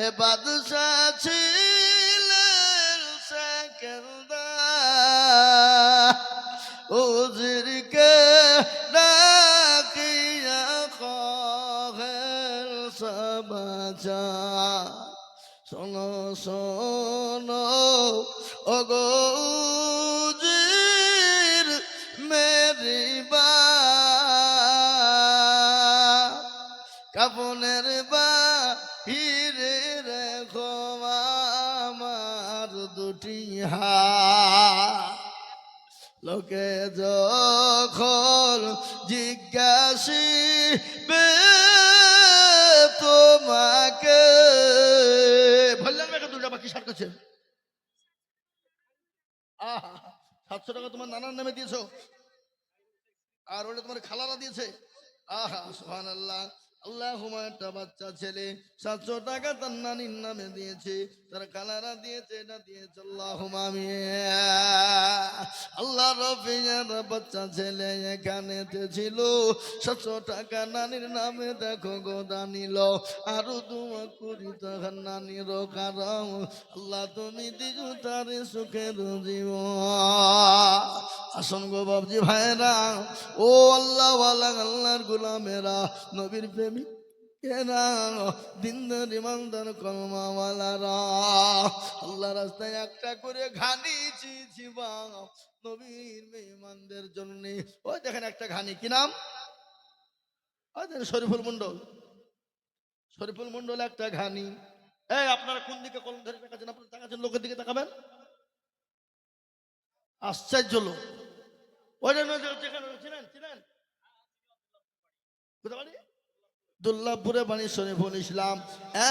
এ বাদশাহ ছিলেন সেকেন্দার উজিরকে ডাকিয়া কহেন সমাচার শোনো শোনো ওগো উজির মেরি বা কাপনের বাহিরে রেখো আমার দুটি হাত লোকে যখন জিজ্ঞাসিবে তোমাকে বললেন মেঘে দুটা বাকি সার করছে 700 টাকা তোমার নানার নামে দিয়েছো আর ওটা তোমার খালারা দিয়েছে আহা সুবহানাল্লাহ আল্লাহুম্মা একটা বাচ্চা ছেলে 700 টাকা তার নানির নামে দিয়েছে তার খালারা দিয়েছে এটা দিয়েছে আল্লাহুম্মা আমিন আল্লাহ রফিকের বাচ্চা ছেলে এখানেতে ছিল 700 টাকা নানির নামে দেখো গোদা নিল আরো দোয়া করি তখন নানির কারণ আল্লাহ তুমি দিজু তার সুখের জীবন আসন গো বাবজি ভাইরা ও আল্লাহ আল্লাহর গোলামেরা নবীর প্রেমিক এরা দিনদার ইমানদার কলমাওয়ালারা আল্লাহ রাস্তায় একটা করে ঘানি চিবা নবীর মেহমানদের জন্য ওই দেখেন একটা ঘানি কি নাম ওই দেখেন শরীফুল মন্ডল একটা ঘানি এই আপনারা কোন দিকে কলম ধরে তাকাচ্ছেন আপনারা তাকাচ্ছেন লোকের দিকে তাকাবেন আশ্চর্য লোক ওই চিনেন কোথায় বাড়ি দুর্লাভপুরে বাণী শরীফুল ইসলাম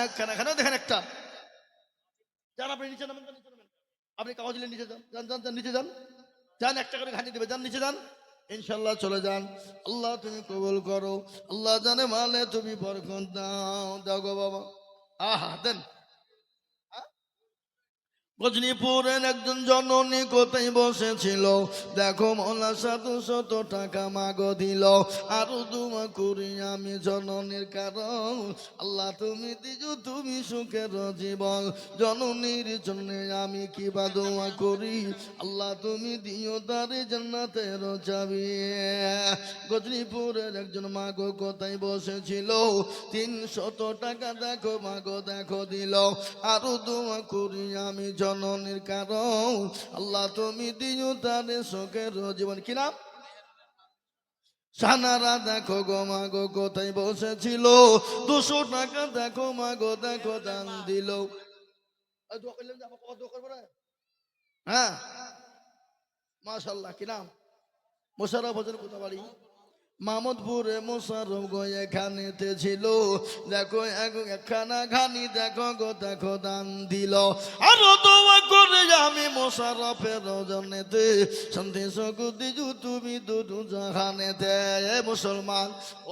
এখানে দেখেন একটা যান আপনি নিচে নামেন আপনি কাগজ নিচে যান নিচে যান একটা করে ঘানি দেবে যান নিচে যান ইনশাল্লাহ চলে যান আল্লাহ তুমি কবুল করো আল্লাহ জানে মালে তুমি বরকত দাও গো বাবা আহা দেন গজনীপুরের একজন জননী কোথায় বসেছিল দেখো মোলা 700 টাকা মাগো দিল আরো দুমা করি আমি জননীর কারণ আল্লাহ তুমি দিজু তুমি সুখের জীবন জননীর জন্য আমি কি বা দোয়া করি আল্লাহ তুমি দিও তার জান্নাতের চাবি গজনীপুরের একজন মাগো কোথায় বসেছিল 300 টাকা দেখো মাগো দেখো দিল আরো দোয়া করি আমি জননীর কারণ আল্লাহ তুমি দিও তার সুখের জীবন কি নাম সানারা দেখো গো মাগো কোথায় বসেছিল 200 টাকা দেখো মাগো দেখো দান দিল হ্যাঁ মাশাআল্লাহ কি নাম মোশাররফ হোসেন কোথা বাড়ি মামুদপুরে মোশাররফ গো এখানেতে ছিল দেখো একখানা ঘানি দেখো গো দেখো দান দিল আরো দোয়া করে আমি মোশাররফের রজনেতে শান্তি সুকুতি তুমি দুটো জাহানেতে মুসলমান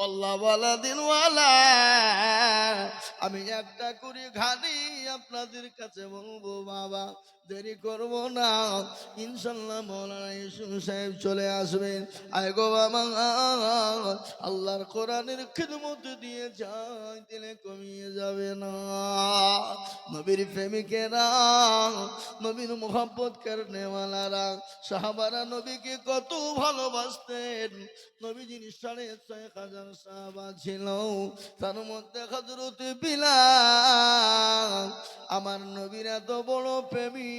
আল্লাহ ওয়ালা দিনওয়ালা আমি একটা করে ঘানি আপনাদের কাছে বলবো বাবা দেরি করবো না ইনশাল্লাহ মৌলানা ইউসুফ সাহেব চলে আসবেন আয় গো বাবা আল্লাহর কোরআনের খিদমত দিয়ে যাই দিলে কমিয়ে যাবে না নবীর প্রেমিকেরা নবীর মোহাব্বত করনেওয়ালারা সাহাবারা নবীকে কত ভালোবাসতেন নবীজির 6,500 সাহাবা ছিল তার মধ্যে হযরত বিলাল আমার নবীর এত বড় প্রেমিক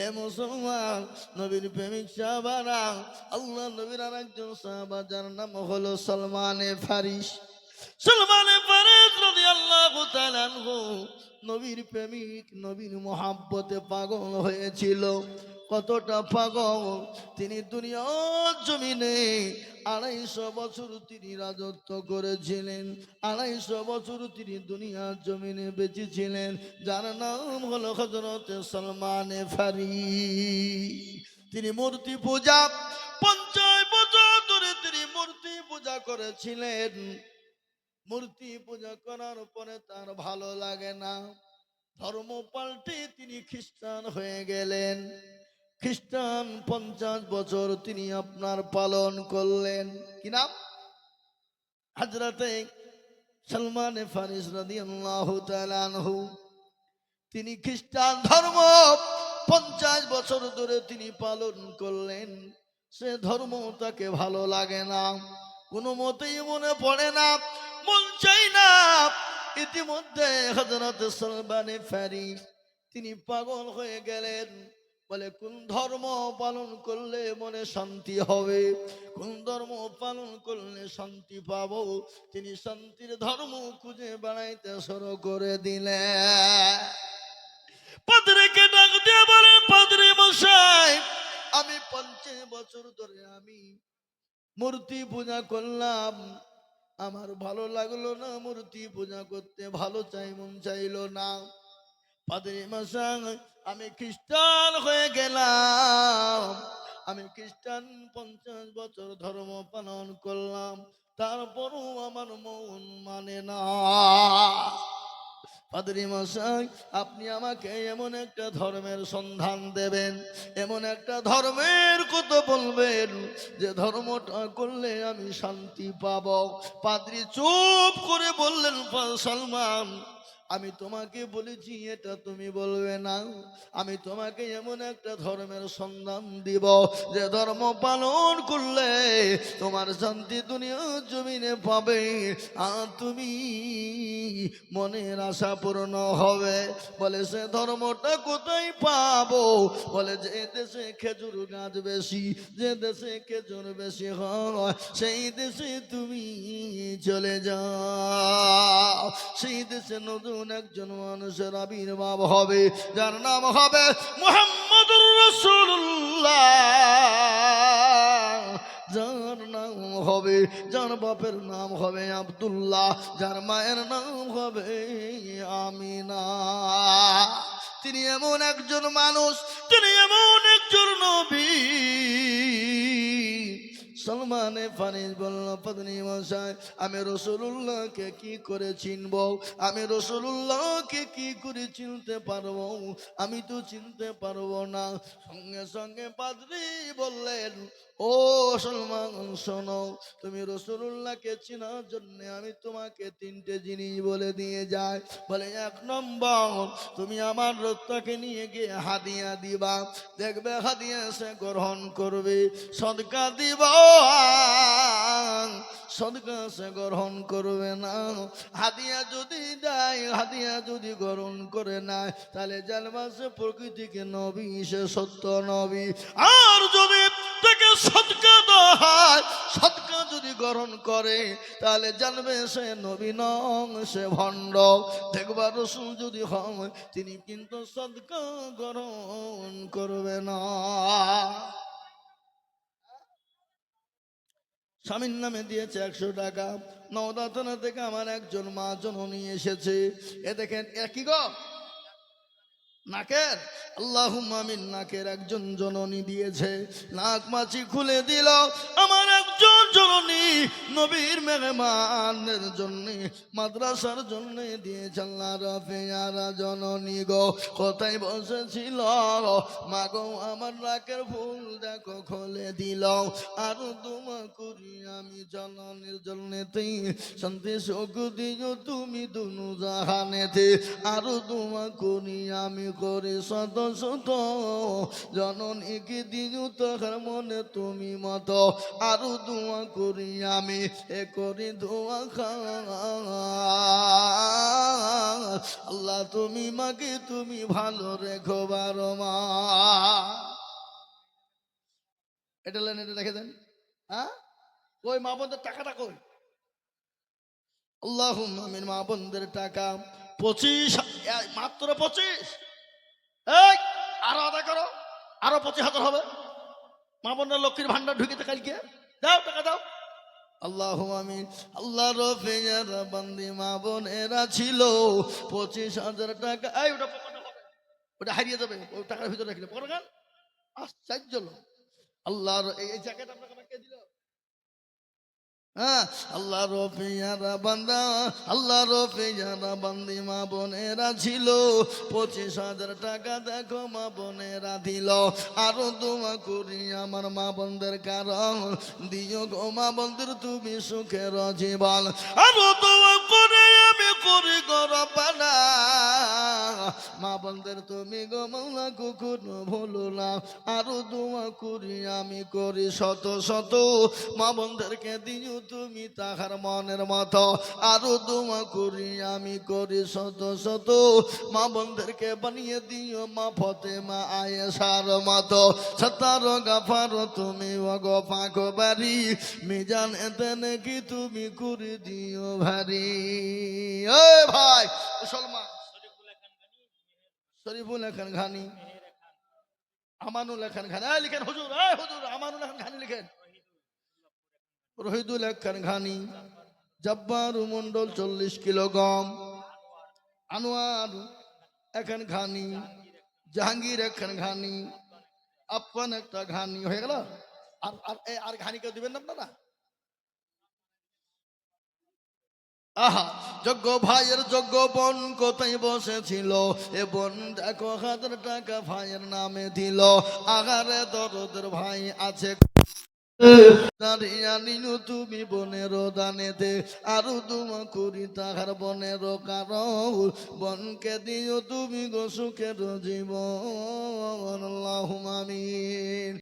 এ মুসলমান নবীর প্রেমিক সাহাবারা আল্লাহ নবীর আরেকজন সাহাবা যার নাম হলো সালমানে ফারিস রাদিয়াল্লাহু তাআলা আনহু নবীর প্রেমিক নবীর মোহাব্বতে পাগল হয়েছিল কতটা পাগল তিনি দুনিয়ার জমিনে 250 বছর তিনি রাজত্ব করেছিলেন 250 বছর তিনি দুনিয়ার জমিনে বেঁচে ছিলেন যার নাম হলো হযরত সালমানে ফারিস তিনি মূর্তি পূজা 50 বছর ধরে তিনি মূর্তি পূজা করেছিলেন মূর্তি পূজা করার পরে তার ভালো লাগে না ধর্ম পাল্টে তিনি খ্রিস্টান হয়ে গেলেন খ্রিস্টান 50 বছর তিনি আপনার পালন করলেন কি নাম হযরতে সালমান ফারিস রাদিয়াল্লাহু তাআলা আনহু, তিনি খ্রিস্টান ধর্ম 50 বছর ধরে তিনি পালন করলেন। সে ধর্ম তাকে ভালো লাগে না, কোনো মতেই মনে পড়ে না, মন চাই না। ইতিমধ্যে হযরত সালমান ফারিস তিনি পাগল হয়ে গেলেন। বলে কোন ধর্ম পালন করলে মনে শান্তি হবে, কোন ধর্ম পালন করলে শান্তি পাবো। তিনি শান্তির ধর্ম খুঁজে বেড়াইতে শুরু করে দিলেন। পাদ্রীকে ডাক দিয়ে বলে, পাদ্রী মশাই, আমি 50 বছর ধরে আমি মূর্তি পূজা করলাম, আমার ভালো লাগলো না, মূর্তি পূজা করতে ভালো চাই, মন চাইলো না। পাদ্রী মশাই, আমি খ্রিস্টান হয়ে গেলাম, আমি খ্রিস্টান 50 বছর ধর্ম পালন করলাম, তারপরও আমার মন মানে না। পাদ্রী মশাই, আপনি আমাকে এমন একটা ধর্মের সন্ধান দেবেন, এমন একটা ধর্মের কথা বলবেন যে ধর্মটা করলে আমি শান্তি পাব। পাদ্রী চুপ করে বললেন, সালমান, আমি তোমাকে বলেছি এটা তুমি বলবে না, আমি তোমাকে এমন একটা ধর্মের সন্ধান দিব যে ধর্ম পালন করলে তোমার শান্তি দুনিয়া জমিনে পাবে, আর তুমি মনের আশা পূর্ণ হবে। বলে সে ধর্মটা কোথায় পাবো? বলে যে দেশে খেজুর গাছ বেশি, যে দেশে খেজুর বেশি হয় সেই দেশে তুমি চলে যাও। সেই দেশে নতুন একজন মানুষের আবির্ভাব হবে, যার নাম হবে মুহাম্মদুর রাসূলুল্লাহ। যার নাম হবে, যার বাপের নাম হবে আব্দুল্লাহ, যার মায়ের নাম হবে আমিনা। তিনি এমন একজন মানুষ, তিনি এমন একজন নবী। সালমান ফারিস বলল, পাদ্রী মশাই, আমি রাসূলুল্লাহকে কি করে চিনব, আমি রাসূলুল্লাহকে কি করে চিনতে পারবো, আমি তো চিনতে পারবো না। সঙ্গে সঙ্গে পাদ্রী বললেন, ও সালমান, শোনো, তুমি রাসূলুল্লাহকে চেনার জন্য আমি তোমাকে 3টে জিনিস বলে দিয়ে যাই। বলে, 1 নম্বর, তুমি আমার রক্তকে নিয়ে গিয়ে হাদিয়া দিবা, দেখবে হাদিয়া সে গ্রহণ করবে। সদকা দিব, সদকা সে গ্রহণ করবে না। হাদিয়া যদি দেয়, হাদিয়া যদি গ্রহণ করে না, তাহলে জানবা সে প্রকৃতিকে নবী, সে সত্য নবী। আর যদি তাকে সদকা দেওয়া হয়, সদকা যদি গ্রহণ করে, তাহলে জানবে সে নবী নং, সে ভণ্ড। দেখবা রাসূল যদি হয়, তিনি কিন্তু সদকা গ্রহণ করবে না। স্বামীর নামে দিয়েছে 100 টাকা। নওদা থানা থেকে আমার একজন মা জননী এসেছে। এ দেখেন, কি গো, নাকের, আল্লাহুম্মা আমিন, নাকের একজন জননী দিয়েছে। নাক মাছি খুলে দিল আমার একজন জননী, নবীর মেহমানের জন্য, মাদ্রাসার জন্য দিয়েছে। আল্লাহর পেয়ারা জননী গো, কোথায় বসেছিল মা গো, আমার নাকের ফুল দেখো খুলে দিল। আর দোয়া করি আমি জননীর জন্যতে শান্তি সুখ দিও তুমি দুনু জাহানেতে। আর দোয়া করি আমি করে শত শত জননীকে দিও তাহার মনে তুমি মত। আরো দোয়া করি আমি এ করি দোয়া খা, আল্লাহ তুমি মাকে তুমি ভালো রেখো বারো মা। এটা লেন, এটা রেখে দেন। হ্যাঁ, ওই মা বোনদের টাকাটা কই? আল্লাহুম্মা আমিন। মা বোনদের টাকা 25, মাত্র 25। এই আরো আদায় করো, আরো 25,000 হবে। মা বোনের লক্ষ্মীর ভান্ডার ঢুকিতে কালকে দাও, টাকা দাও। আল্লাহুম্মা আমিন। আল্লাহর পেয়ারা বান্দি মা বোনেরা ছিল 25,000 টাকা। এই ওটা পকেটে হবে, ওটা হারিয়ে যাবে, ওই টাকার ভিতরে রাখলে পকেটে গান। আশ্চর্য লোক। আল্লাহর এই জ্যাকেট আপনাকে কে দিল? আল্লাহর পেয়ারা বান্দা, আল্লাহর পেয়ারা বান্দি মা বোনেরা ছিল 25,000 টাকা। দেখো মা বোনেরা দিল। আরো দোয়া করি আমার মা বোনদের কারণ দিও গো মা বোনদের তুমি সুখের জীবন। আরো দোয়া করে পরে গরবানা মা বন্ধের তুমি গো মাওলা কখনো ভুলো না আরো দোয়া করি আমি করি শত শত মা বন্ধেরকে দিও তুমি তাহার মনের মতো আরো দোয়া করি আমি করি শত শত মা বন্ধেরকে বানিয়ে দিও মা ফতেমা আয়েশার মতো সত্তার গাফার তুমি ওগো পাক বাড়ি মিজান এতে নাকি তুমি করে দিও ভারী ও ভাই মুসলমান শরীফুল এখন ঘানি আমানুল এখন ঘানি লিখেন হুজুর হুজুর আমানুল এখন ঘানি লিখেন রহিদুল এখন ঘানি জব্বার মন্ডল 40 কিলো গম আনোয়ার এখন ঘানি জাহাঙ্গীর এখন ঘানি আপন একটা ঘানি হয়ে গেল আর আর আর ঘানি কেউ দিবেন না আপনারা আহা যোগ্য ভাইয়ের যোগ্য বোন কোথায় বসেছিল এ বোন দেখো 1000 টাকা ভাইয়ের নামে দিল আগারে দরদের ভাই আছে দাঁড়িয়ে তুমি বনের দানেতে আরো দুমা করি তাহার বনের কারণ বনকে দিও তুমি গো সুখের জীবন আল্লাহুম্মা আমিন।